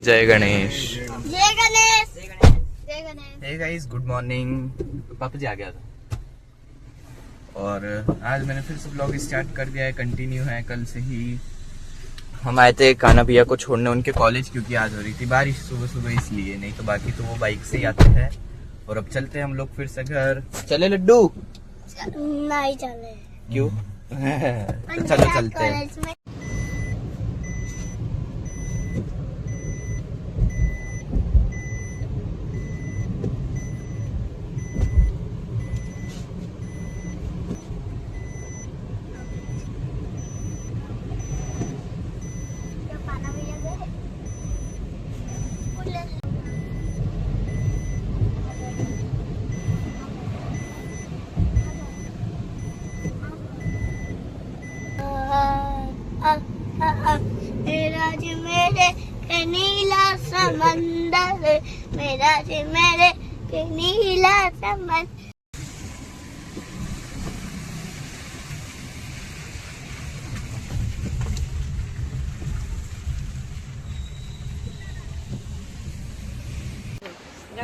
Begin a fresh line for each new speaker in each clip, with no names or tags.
जय गणेश।
जय गणेश। जय Ganesh.
Hey guys, good morning. पापा जी आ गया था और आज मैंने फिर से ब्लॉग स्टार्ट कर दिया है, कंटिन्यू है। कल से ही हम आए थे कान्हा भैया को छोड़ने उनके कॉलेज, क्योंकि आज हो रही थी बारिश सुबह सुबह, इसलिए। नहीं तो बाकी तो वो बाइक से ही आते हैं। और अब चलते हैं हम लोग फिर से घर। चले लड्डू?
नहीं चले।
क्यों? चलो चलते हैं।
मेरा जी मेरे के नीला समंदर, मेरा जी मेरे के नीला समंदर।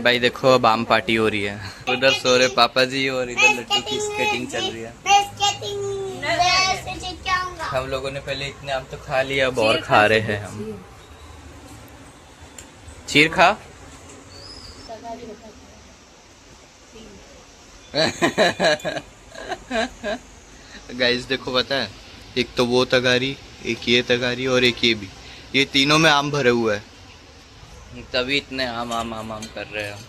भाई देखो, अब आम पार्टी हो रही है। उधर सो रहे पापा जी और इधर लड्डू की स्केटिंग चल रही है। हम लोगों ने पहले इतने आम तो खा लिया, अब और खा रहे हैं हम। चीर खा। गाइस देखो, पता है, एक तो वो तगारी, एक ये तगारी और एक ये भी, ये तीनों में आम भरे हुए हैं। तभी इतने आम आम आम आम कर रहे हैं हम।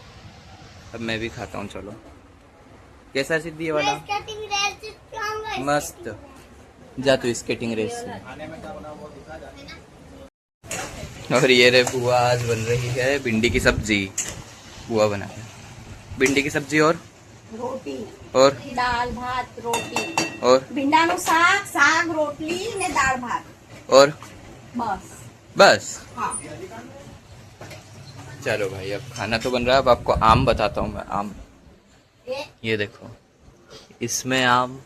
अब मैं भी खाता हूँ। चलो, कैसा सिद्धि ये वाला? मस्त। जा तू स्केटिंग रेस में। और ये रे बुआ आज बन रही है भिंडी की सब्जी। बुआ बना है भिंडी की सब्जी और
रोटी
और
दाल भात रोटी
और
ભીંડાનું શાક શાક રોટલી ને દાળ ભાત
और
બસ
बस।
हाँ
चलो भाई, अब खाना तो बन रहा है। अब आपको आम बताता हूँ मैं। आम ये देखो, इसमें आम,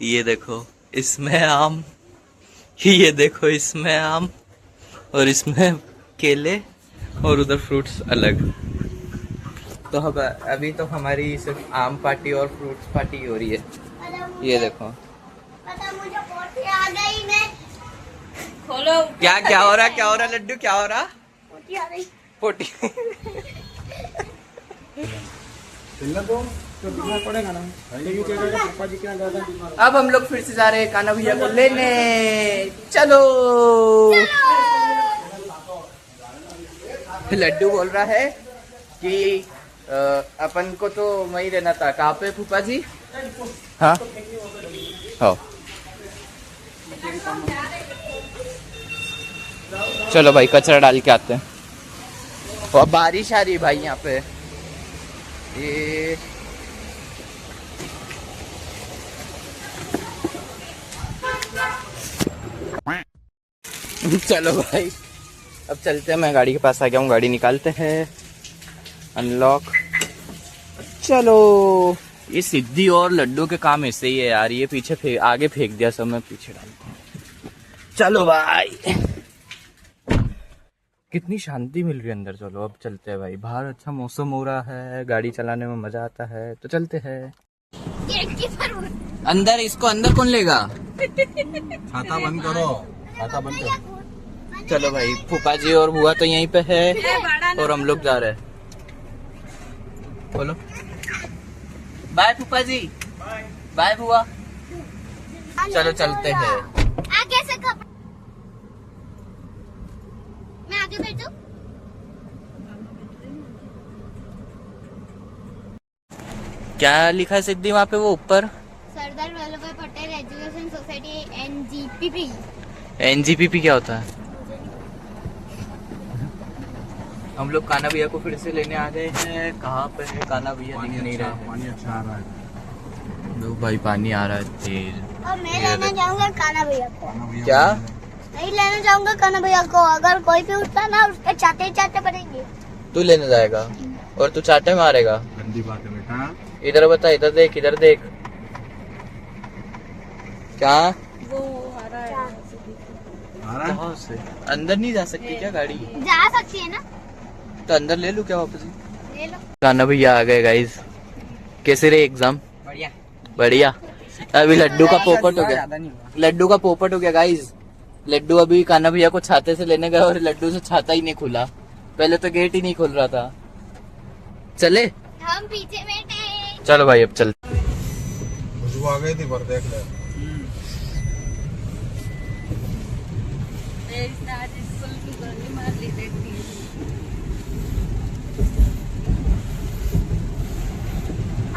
ये देखो इसमें आम, ये देखो इसमें आम, और इसमें केले, और उधर फ्रूट्स अलग। तो अब अभी तो हमारी सिर्फ आम पार्टी और फ्रूट्स पार्टी हो रही है। ये देखो
मुझे पोटी आ गई। मैं
खोलो
क्या क्या हो रहा, क्या हो रहा लड्डू, क्या हो रहा?
पोटी आ गई।
पोटी। अब हम लोग फिर से जा रहे हैं कान्हा भैया को लेने। चलो। लड्डू बोल रहा है कि अपन को तो वहीं रहना था। कहाँ पे फूफा जी? हाँ हाँ, चलो भाई कचरा डाल के आते हैं। और बारिश आ रही है भाई यहाँ पे। ये चलो भाई, अब चलते हैं। मैं गाड़ी के पास आ गया हूँ, गाड़ी निकालते हैं। अनलॉक। चलो। ये सिद्धि और लड्डू के काम ऐसे ही है यार। ये पीछे आगे फेंक दिया सब, मैं पीछे डालता हूँ। चलो भाई, कितनी शांति मिल रही है अंदर। चलो अब चलते हैं भाई। बाहर अच्छा मौसम हो रहा है, गाड़ी चलाने में मजा आता है, तो चलते हैं अंदर। इसको अंदर कौन लेगा?
छाता बंद करो, छाता बंद करो।
चलो भाई, फूफा जी और बुआ तो यहीं पे है और हम लोग जा रहे हैं। बोलो बाय फूफा जी, बाय बुआ। चलो चलते हैं।
आगे से कब मैं आगे बैठूं?
क्या लिखा है सिद्धि वहाँ पे वो ऊपर?
सरदार वल्लभ भाई पटेल एजुकेशन सोसाइटी एनजीपीपी।
एनजीपीपी क्या होता है? हम लोग कान्हा भैया को फिर से लेने आ गए हैं। कहाँ पे है कान्हा भैया? दिख नहीं रहा है।
पानी अच्छा आ रहा है।
दो भाई, पानी आ रहा है तेज।
और मैं लेना चाहूंगा कान्हा भैया को।
क्या?
नहीं लेना चाहूंगा कान्हा भैया को। अगर कोई भी उठता ना, उसके चाटे ही चाटे पड़ेंगे।
तू लेने जाएगा और तू चाटे मारेगा?
गंदी बात है बेटा।
इधर बता, इधर देख, इधर देख। क्या?
वो हरा है
हाँ हाँ?
कहाँ से अंदर नहीं जा सकती क्या गाड़ी?
जा सकती है ना,
तो अंदर ले लूं क्या वापस?
ले लो।
कान्हा भैया आ गए गाइस। कैसे रहे एग्जाम?
बढ़िया।
बढ़िया। अभी लड्डू का पोपट हो गया, लड्डू का पोपट हो गया गाइस। लड्डू अभी कान्हा भैया को छाते से लेने गए और लड्डू से छाता ही नहीं खुला। पहले तो गेट ही नहीं खुल रहा था। चले
हम पीछे बैठे।
चलो भाई अब चल।
खुशबू आ गई थी पर देख ले।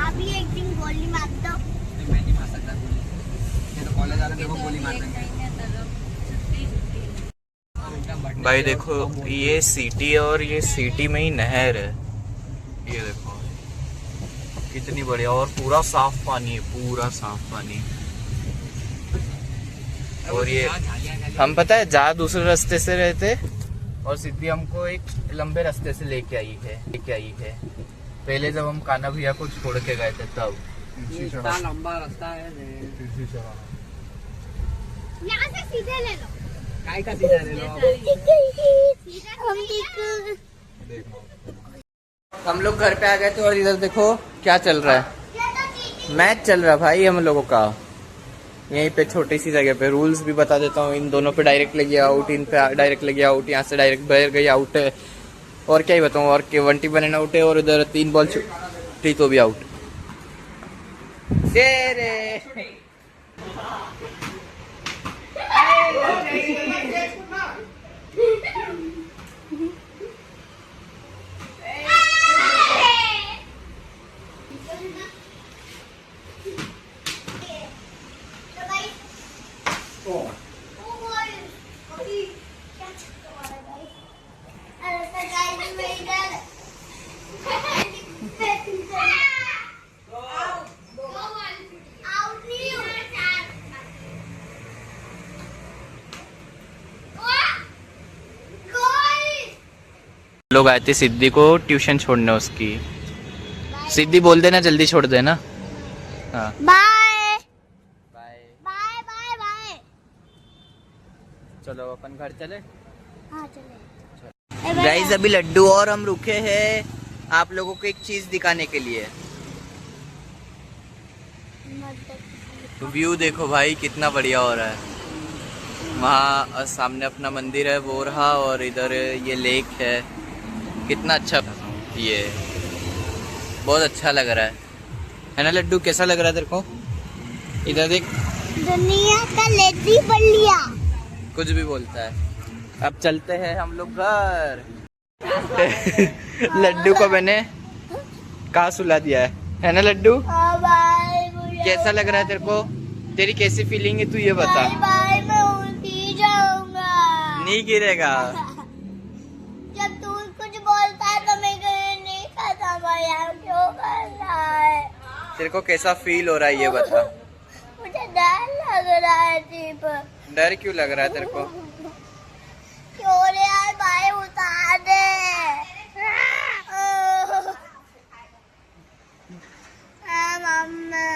अभी एक दिन गोली मार दो।
मैं नहीं मार सकता गोली, ये तो कॉलेज वाले मेरे को गोली मार देंगे।
भाई देखो ये सिटी है और ये सिटी में ही नहर है। ये देखो कितनी बढ़िया और पूरा साफ पानी है, पूरा साफ पानी। और ये हम पता है जा दूसरे रास्ते से रहते और सिद्धि हमको एक लंबे रास्ते से लेके आई है। पहले जब हम कान्हा भैया को छोड़ के गए थे तब।
इतना लंबा रास्ता है,
यहाँ से सीधे ले लो।
काय का सीधा ले लो।
हम लोग घर पे आ गए थे और इधर देखो क्या चल रहा है, मैच चल रहा है भाई हम लोगों का। यहीं पे छोटी सी जगह पे रूल्स भी बता देता हूँ। इन दोनों पे डायरेक्ट लगी आउट, इन पे डायरेक्ट लगी आउट, यहाँ से डायरेक्ट बाहर गई आउट है। और क्या ही बताऊँ, और के 1 बने आउट है और इधर 3 बॉल छुट्टी तो भी आउट। लोग आए थे सिद्धि को ट्यूशन छोड़ने उसकी। सिद्धि बोल देना जल्दी छोड़ देना। हाँ
bye
bye
bye bye bye.
चलो अपन घर चले।
हाँ चले।
गाइस अभी लड्डू और हम रुके हैं आप लोगों को एक चीज दिखाने के लिए। तो व्यू देखो भाई कितना बढ़िया हो रहा है। वहाँ सामने अपना मंदिर है वो रहा और इधर ये लेक है। कितना अच्छा ये बहुत अच्छा लग रहा है ना लड्डू? कैसा लग रहा है तेरे को? इधर देख,
दुनिया का लेडी बल्लिया
कुछ भी बोलता है। अब चलते हैं हम लोग घर। लड्डू को मैंने कहाँ सुला दिया है ना लड्डू? कैसा लग रहा है तेरे को? तेरी कैसी फीलिंग है तू ये बता।
बाय मैं उल्टी जाऊंगा।
नहीं गिरेगा।
जब तू कुछ बोलता है तो मैं नहीं खाता भैया, क्यों करना है?
तेरे को कैसा फील हो रहा है ये बता।
मुझे डर लग रहा है दीप।
डर क्यों लग रहा है तेरे को?
क्यों रे यार, भाई उतार दे। मम्मा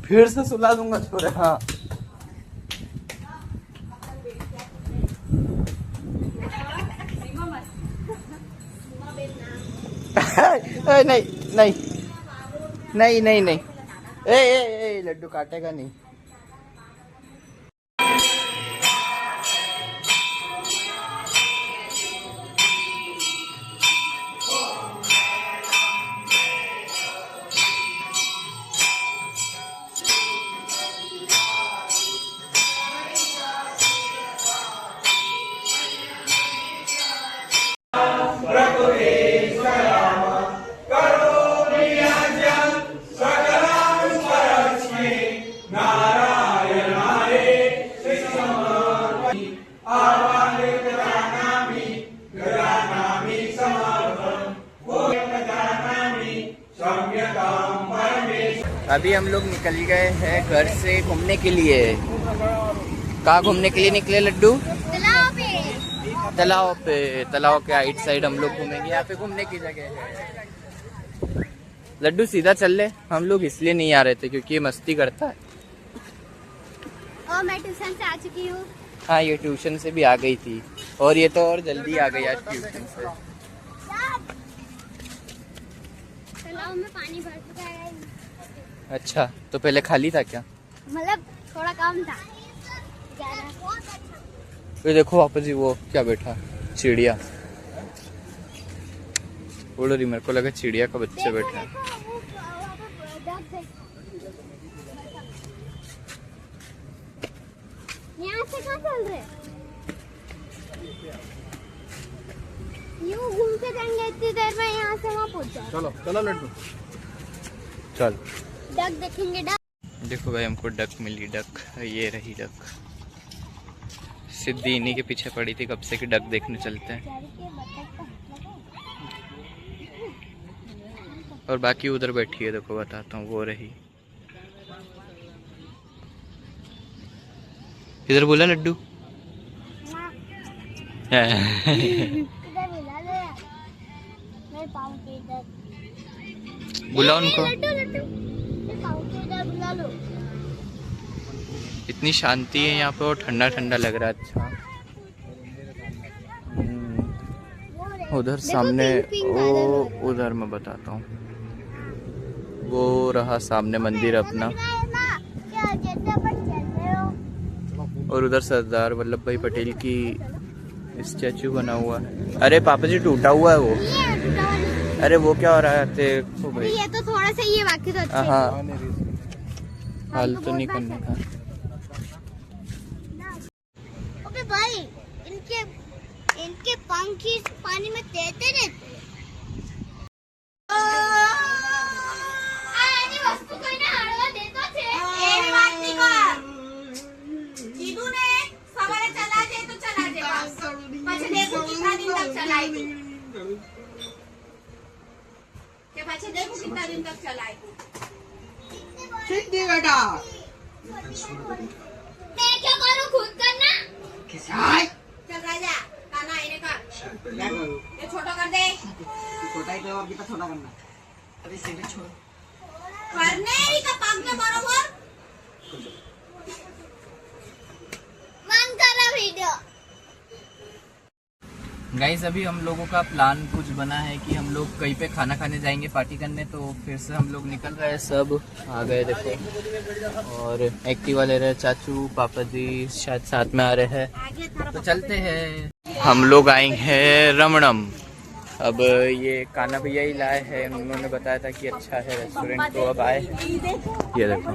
फिर से सुला दूंगा छोरे। हाँ नहीं नहीं नहीं नहीं नहीं ए लड्डू काटेगा नहीं। अभी हम लोग निकल गए हैं घर से घूमने के लिए। कहाँ घूमने के लिए निकले लड्डू?
तालाब पे।
तालाब पे। तालाब के आइट साइड हम लोग घूमेंगे। यहाँ पे घूमने की जगह है। लड्डू सीधा चल ले। हम लोग इसलिए नहीं आ रहे थे क्योंकि ये मस्ती करता है।
और मैं ट्यूशन से आ चुकी हूँ।
हाँ, ये ट्यूशन से भी आ गई थी और ये तो और जल्दी आ गई आज ट्यूशन से।
तालाब में पानी भर चुका है।
अच्छा, तो पहले खाली था क्या?
मतलब थोड़ा कम था।
ये देखो वापस ही वो क्या बैठा, चिड़िया उड़ रही। मेरे को लगा चिड़िया का बच्चा बैठा है।
यहाँ से कहाँ चल रहे? यूँ घूम के जाएंगे इतनी देर में, यहाँ से वहाँ पहुँच जाओ।
चलो चलो लड्डू।
चल
डक देखेंगे डक।
देखो भाई, हमको डक मिली। डक ये रही डक। सिद्धि इन्हीं के पीछे पड़ी थी कब से कि डक देखने चलते हैं। और बाकी उधर बैठी है, देखो बताता हूँ, वो रही। इधर बोला लड्डू।
इधर बुला लो यार, मैं पाऊँ के इधर।
बुला उनको।
लड्डू लड्डू, मैं पाऊँ के इधर बुला लो।
इतनी शांति है यहाँ पे और ठंडा ठंडा लग रहा है। अच्छा उधर सामने वो, उधर मैं बताता हूँ, वो रहा सामने मंदिर अपना। और उधर सरदार वल्लभ भाई पटेल की स्टैचू बना हुआ है। अरे पापा जी, टूटा हुआ है वो। अरे वो क्या हो रहा है देखो भाई।
ये तो थोड़ा सा ये बाकी तो अच्छा है।
हाँ, हाल तो नहीं करने का।
अबे भाई, इनके पंख ही पानी में तैरते रहते। वस्तु कोई ना हड़वा देता छे।
એ વાત નહીં કર. કીધું ને સવારે ચલાજે તો ચલાજે બસ. પછી દેખું કિतना दिन तक चलाएगी. કે પછી દેખું कितना दिन तक चलाएगी.
सिद्धि बेटा।
मैं क्या करूं, खुद करना।
चल राजा काना आईने कर. ये छोटा कर दे.
छोटा ही तो और कितना छोटा करना। अरे सीधे छोड़।
करने ही का पाग में बरोबर.
मन करा वीडियो।
गाइस, अभी हम लोगों का प्लान कुछ बना है कि हम लोग कहीं पे खाना खाने जाएंगे, पार्टी करने। तो फिर से हम लोग निकल रहे हैं। सब आ गए देखो। और एक्टिवा ले रहे चाचू, पापा जी शायद साथ में आ रहे हैं। तो चलते हैं। हम लोग आए हैं रमणम। अब ये काना भैया ही लाए हैं। उन्होंने बताया था कि अच्छा है रेस्टोरेंट, तो अब आए हैं। ये देखो,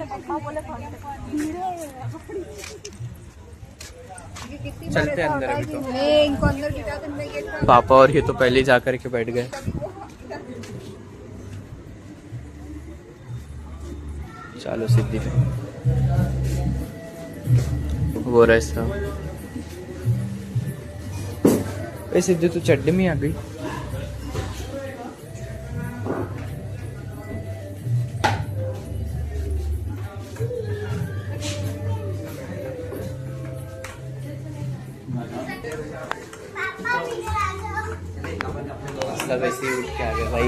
चलते हैं अंदर। अभी तो पापा और ये तो पहले ही जा कर के बैठ गए। चलो सिद्धि पे वो रहा। सिद्धि तो चड्डी में आ गई। सब ऐसे ही उठ के आ गए भाई।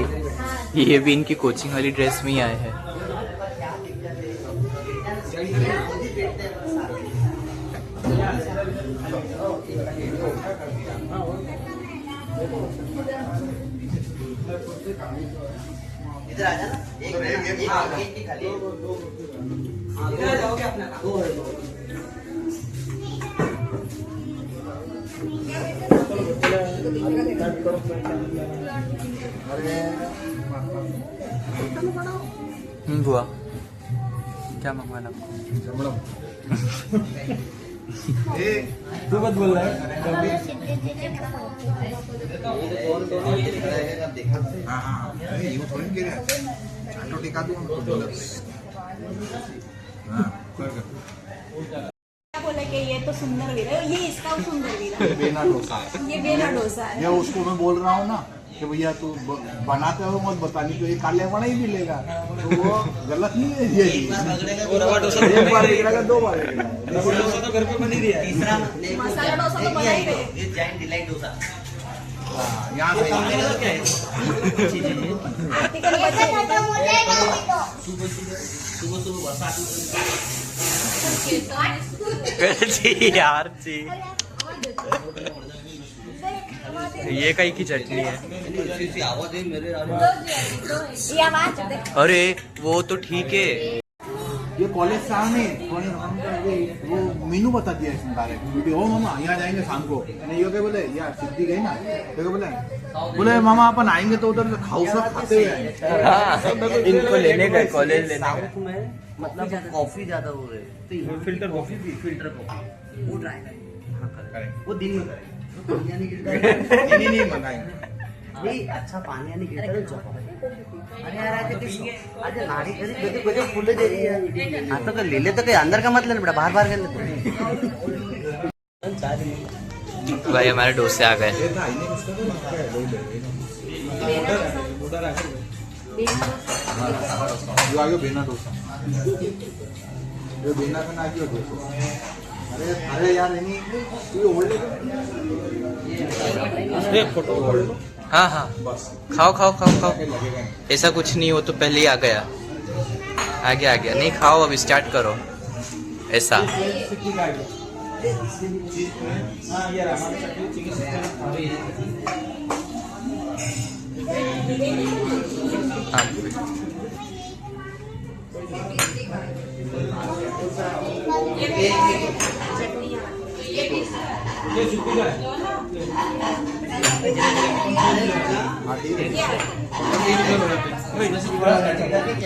ये भी इनकी कोचिंग वाली ड्रेस में ही आए हैं।
इधर आ जाना। एक मिनट खाली। इधर जाओगे अपना काम।
बुआ क्या मंगवाना आपको?
तू मत बोल रहा है। हाँ, यूँ थोड़ी गिर रहा है। चाटो टिका दूँ। हाँ,
बोले कि ये तो सुंदर वीर है, ये इसका सुंदर वीर है।
बेना डोसा।
ये बेना डोसा है।
ये उसको मैं बोल रहा हूँ ना, कि भैया तू बनाते हो मत बता, नहीं तो ये काले बना ही मिलेगा, तो वो गलत नहीं है ये चीज। एक बार बिगड़ेगा, 2 बार बिगड़ेगा।
घर पे बनी रही है।
मसाला डोसा तो बना ही है।
यहाँ से
खत्म हो जाएगा अभी तो।
जी यार जी, ये कहीं की चटनी है।
ये आवाज देख।
अरे वो तो ठीक है।
ये कॉलेज से आने वो मेनू बता दिया इसने डायरेक्ट, ओ मामा यहाँ जाएंगे शाम को। नहीं ये क्या बोले, यार सिद्धि गई ना, तो बोले मामा अपन आएंगे तो उधर खाऊ सब खाते हुए आएंगे।
हाँ, इनको लेने गए कॉलेज लेने गए।
मतलब कॉफी ज्यादा हो रही है, फिल्टर कॉफी वो ड्राई वो दिन में करें,
नहीं मंगाएंगे।
नहीं अच्छा पानी आने गिरता है जो। अरे यार आज नाड़ी खरीद गजब फूल दे रही है। हाँ तो ले ले तो अंदर का मतलब बेटा, बाहर बाहर कर ले।
भाई हमारे डोसे आ गए।
जो आगे बेना डोसा, जो बेना का ना आगे डोसा। अरे यार नहीं ये ओल्ड फोटो
हाँ हाँ, खाओ खाओ खाओ खाओ।
लगेगा।
ऐसा कुछ नहीं, वो तो पहले ही आ गया। आ गया नहीं, खाओ अब स्टार्ट करो ऐसा।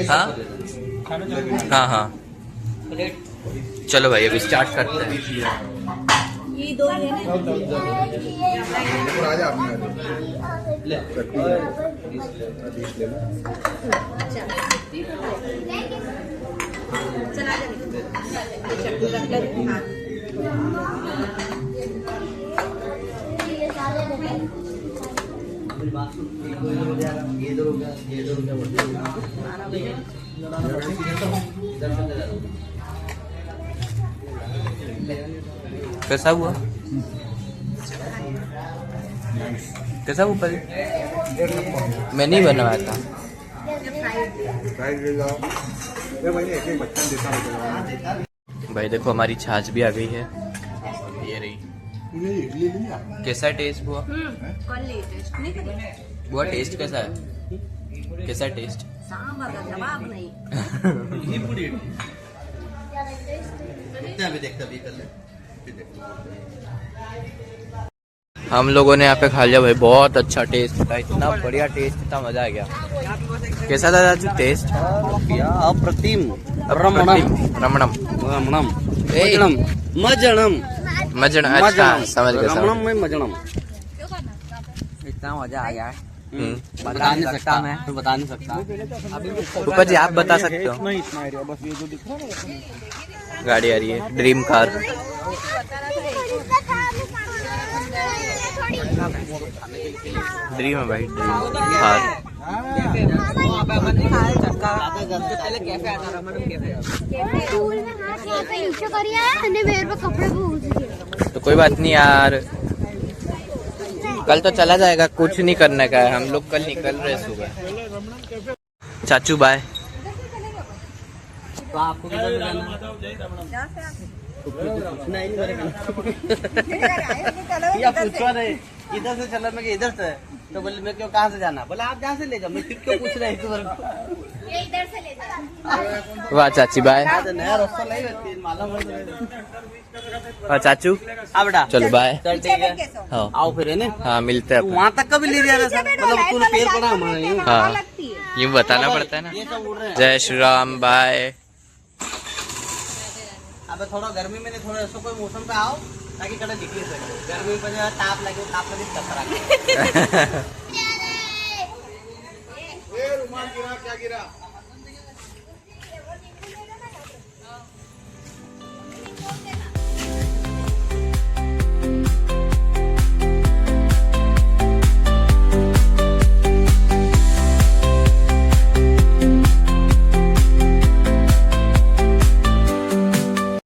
हाँ हाँ हाँ, चलो भाई अभी स्टार्ट करते हैं।
ये दो है ना।
राजा आपने ले
चला जा।
कैसा हुआ? कैसा हुआ? मैं नहीं बनवाया था। भाई देखो हमारी छाछ भी आ गई है, ये रही। कैसा टेस्ट हुआ?
कल लेटेस्ट नहीं करी।
हुआ टेस्ट कैसा है? कैसा टेस्ट?
सांभर का जवाब नहीं।
हम लोगों ने यहाँ पे खा लिया भाई, बहुत अच्छा टेस्ट था, इतना बढ़िया टेस्ट था, मजा आ गया। कैसा था राजू टेस्ट?
अप्रतिम
रमणम
रमणम मजनम
मजन, अच्छा समझ गया
रमणम में मजनम।
इतना मजा आ गया,
बता नहीं सकता मैं, बता नहीं सकता।
ऊपर जी आप बता सकते हो।
नहीं इतना एरिया बस ये जो दिख रहा है ना,
गाड़ी आ रही है, ड्रीम कार। ड्रीम है भाई, ड्रीम कार।
पहले कैफे आता रमन कैफे।
तो कोई बात नहीं यार, कल तो चला जाएगा, कुछ नहीं करने का है। हम लोग कल निकल रहे सुबह। चाचू बाय।
तो आपको किधर जाना है? नहीं या पूछो नहीं, इधर से चला, मैं इधर से, तो बोले मैं क्यों, कहाँ से जाना? बोले आप जहाँ से ले जाओ, मैं फिर क्यों पूछ रहा है
ये इधर से ले जा।
वाह चाची बाय।
नया रास्ता नहीं होती मालूम है।
और चाचू
हाँ बेटा
चलो बाय।
चल ठीक है,
हाँ
आओ फिर है ना।
हाँ मिलते हैं अपन।
वहाँ तक कभी ले जा रहा था, मतलब तूने पेड़ पड़ा हमारे यूं।
हाँ यूँ बताना पड़ता है ना।
ये सब उड़ रहे हैं।
जय श्री राम बाय।
अब थोड़ा गर्मी में नहीं, थोड़ा ऐसा कोई मौसम पे आओ ताकि कड़े दिखी सके। गर्मी में जो है ताप लगे चक्कर आ गए।
रुमाल गिरा, क्या गिरा?